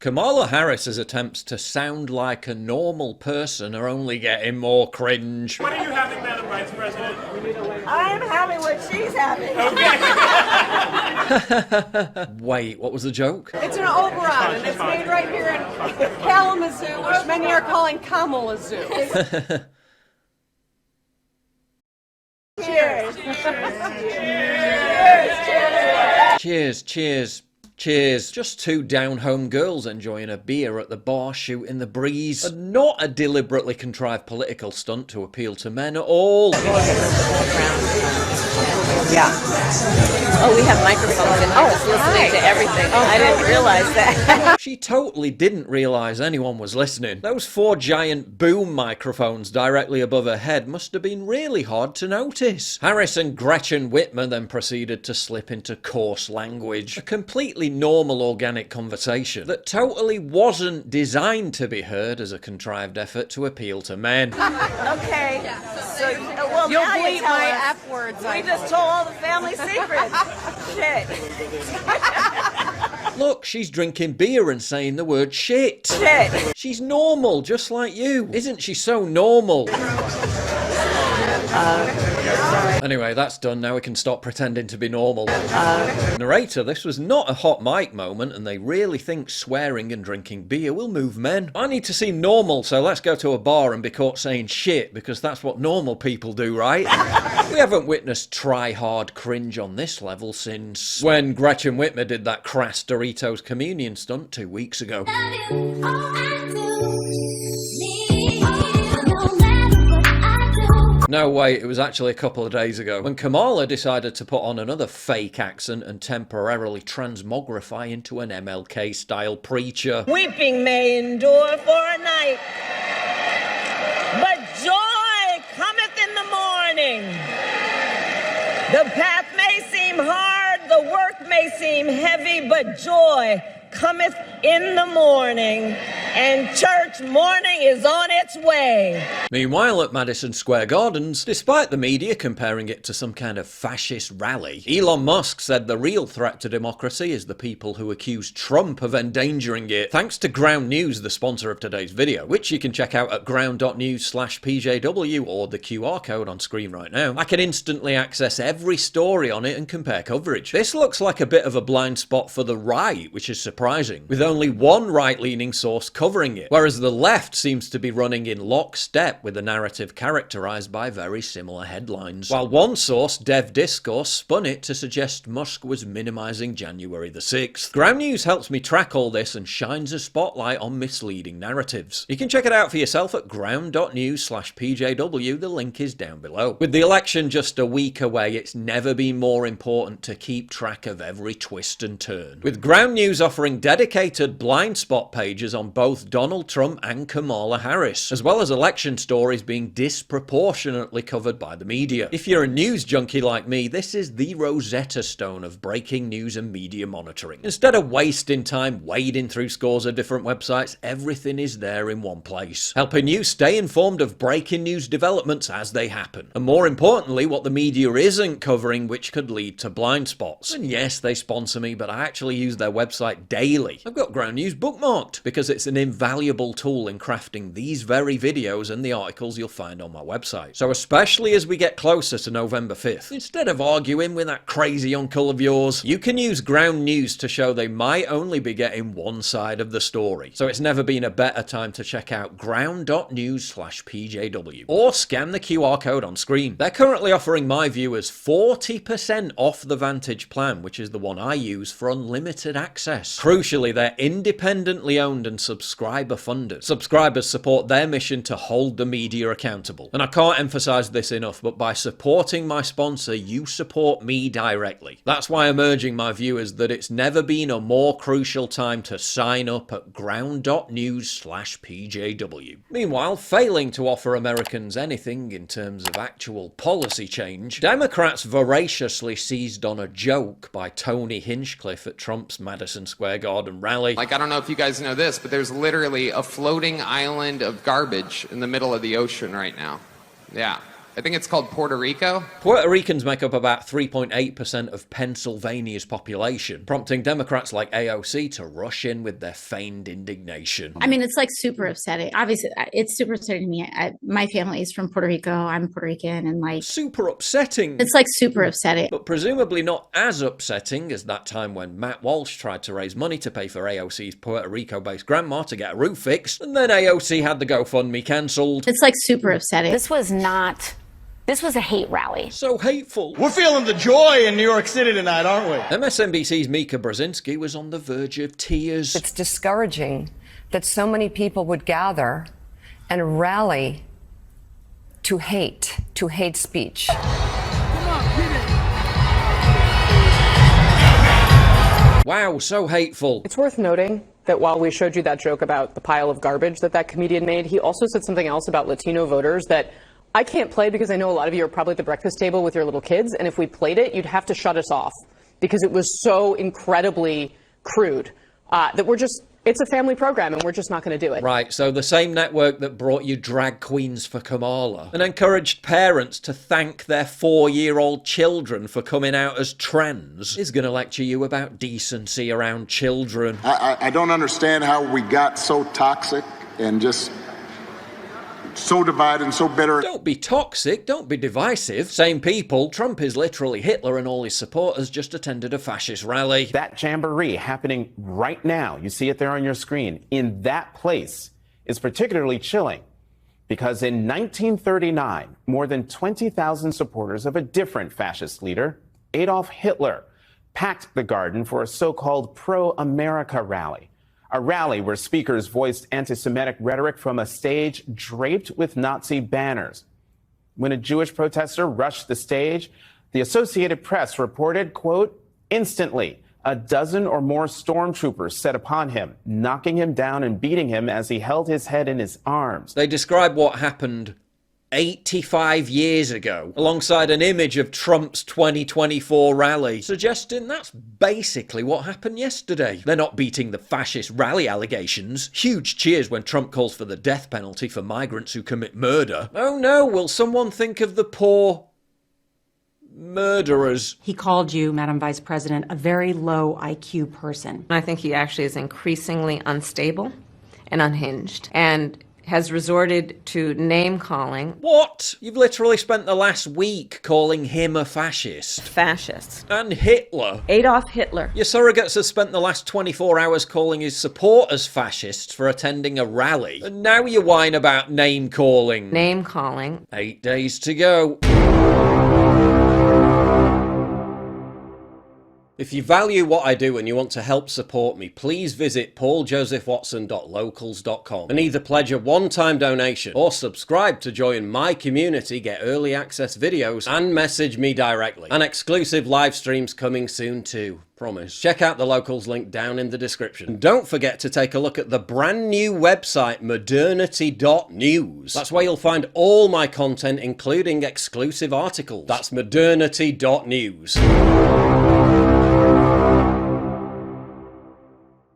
Kamala Harris's attempts to sound like a normal person are only getting more cringe. What are you having, Madam Vice President? I'm having what she's having. Okay. Wait, what was the joke? It's an Oberon, and it's made right here in Kalamazoo, which many are calling Kamalazoo. Cheers. Cheers, cheers, cheers. Just two down-home girls enjoying a beer at the bar shooting the breeze. And not a deliberately contrived political stunt to appeal to men at all. Yeah. Oh, we have microphones in here. It's listening to everything. I didn't realize that. She totally didn't realise anyone was listening. Those four giant boom microphones directly above her head must have been really hard to notice. Harris and Gretchen Whitmer then proceeded to slip into coarse language. A completely normal organic conversation that totally wasn't designed to be heard as a contrived effort to appeal to men. Okay. So, well, You'll now bleep you tell my us. F words. We just told all the family secrets. Shit. Look, she's drinking beer and saying the word shit. Shit. She's normal, just like you. Isn't she so normal? Anyway, that's done. Now we can stop pretending to be normal. Narrator, this was not a hot mic moment, and they really think swearing and drinking beer will move men. I need to seem normal, so let's go to a bar and be caught saying shit, because that's what normal people do, right? We haven't witnessed try-hard cringe on this level since when Gretchen Whitmer did that crass Doritos communion stunt 2 weeks ago. No, wait, it was actually a couple of days ago when Kamala decided to put on another fake accent and temporarily transmogrify into an MLK-style preacher. Weeping may endure for a night, but joy cometh in the morning. The path may seem hard, the work may seem heavy, but joy cometh in the morning, and church morning is on its way. Meanwhile, at Madison Square Gardens, despite the media comparing it to some kind of fascist rally, Elon Musk said the real threat to democracy is the people who accuse Trump of endangering it. Thanks to Ground News, the sponsor of today's video, which you can check out at ground.news/PJW or the QR code on screen right now, I can instantly access every story on it and compare coverage. This looks like a bit of a blind spot for the right, which is surprising, with only one right-leaning source covering it, whereas the left seems to be running in lockstep with a narrative characterized by very similar headlines. While one source, Dev Discourse, spun it to suggest Musk was minimizing January the 6th. Ground News helps me track all this and shines a spotlight on misleading narratives. You can check it out for yourself at ground.news/PJW, the link is down below. With the election just a week away, it's never been more important to keep track of every twist and turn. With Ground News offering dedicated blind spot pages on both Donald Trump and Kamala Harris, as well as election stories being disproportionately covered by the media. If you're a news junkie like me, this is the Rosetta Stone of breaking news and media monitoring. Instead of wasting time wading through scores of different websites, everything is there in one place, helping you stay informed of breaking news developments as they happen. And more importantly, what the media isn't covering, which could lead to blind spots. And yes, they sponsor me, but I actually use their website daily. I've got Ground News bookmarked because it's an invaluable tool in crafting these very videos and the articles you'll find on my website. So especially as we get closer to November 5th, instead of arguing with that crazy uncle of yours, you can use Ground News to show they might only be getting one side of the story. So it's never been a better time to check out ground.news/PJW or scan the QR code on screen. They're currently offering my viewers 40% off the Vantage plan, which is the one I use for unlimited access. Crucially, they're independently owned and subscriber funded. Subscribers support their mission to hold the media accountable. And I can't emphasize this enough, but by supporting my sponsor, you support me directly. That's why I'm urging my viewers that it's never been a more crucial time to sign up at ground.news/PJW. Meanwhile, failing to offer Americans anything in terms of actual policy change, Democrats voraciously seized on a joke by Tony Hinchcliffe at Trump's Madison Square Garden rally. Like, I don't know if you guys know this, but there's literally a floating island of garbage in the middle of the ocean right now. Yeah. I think it's called Puerto Rico. Puerto Ricans make up about 3.8% of Pennsylvania's population, prompting Democrats like AOC to rush in with their feigned indignation. I mean, it's like super upsetting. Obviously, it's super upsetting to me. My family is from Puerto Rico. I'm Puerto Rican, and like... Super upsetting. It's like super upsetting. But presumably not as upsetting as that time when Matt Walsh tried to raise money to pay for AOC's Puerto Rico-based grandma to get a roof fixed, and then AOC had the GoFundMe cancelled. It's like super upsetting. This was a hate rally. So hateful. We're feeling the joy in New York City tonight, aren't we? MSNBC's Mika Brzezinski was on the verge of tears. It's discouraging that so many people would gather and rally to hate speech. Wow, so hateful. It's worth noting that while we showed you that joke about the pile of garbage that comedian made, he also said something else about Latino voters that I can't play because I know a lot of you are probably at the breakfast table with your little kids, and if we played it, you'd have to shut us off because it was so incredibly crude that it's a family program and we're just not going to do it. Right, so the same network that brought you drag queens for Kamala and encouraged parents to thank their 4-year-old children for coming out as trans is going to lecture you about decency around children. I don't understand how we got so toxic and just so divided and so bitter. Don't be toxic, don't be divisive. Same people, Trump is literally Hitler and all his supporters just attended a fascist rally. That jamboree happening right now, you see it there on your screen, in that place is particularly chilling because in 1939, more than 20,000 supporters of a different fascist leader, Adolf Hitler, packed the garden for a so-called pro-America rally. A rally where speakers voiced anti-Semitic rhetoric from a stage draped with Nazi banners. When a Jewish protester rushed the stage, the Associated Press reported, quote, instantly, a dozen or more stormtroopers set upon him, knocking him down and beating him as he held his head in his arms. They describe what happened 85 years ago, alongside an image of Trump's 2024 rally, suggesting that's basically what happened yesterday. They're not beating the fascist rally allegations. Huge cheers when Trump calls for the death penalty for migrants who commit murder. Oh no, will someone think of the poor murderers? He called you, Madam Vice President, a very low IQ person. I think he actually is increasingly unstable and unhinged, and has resorted to name-calling. What? You've literally spent the last week calling him a fascist. Fascist. And Hitler. Adolf Hitler. Your surrogates have spent the last 24 hours calling his supporters fascists for attending a rally. And now you whine about name-calling. Name-calling. 8 days to go. If you value what I do and you want to help support me, please visit pauljosephwatson.locals.com and either pledge a one-time donation or subscribe to join my community, get early access videos, and message me directly. And exclusive live streams coming soon too. Promise. Check out the Locals link down in the description. And don't forget to take a look at the brand new website, modernity.news. That's where you'll find all my content, including exclusive articles. That's modernity.news.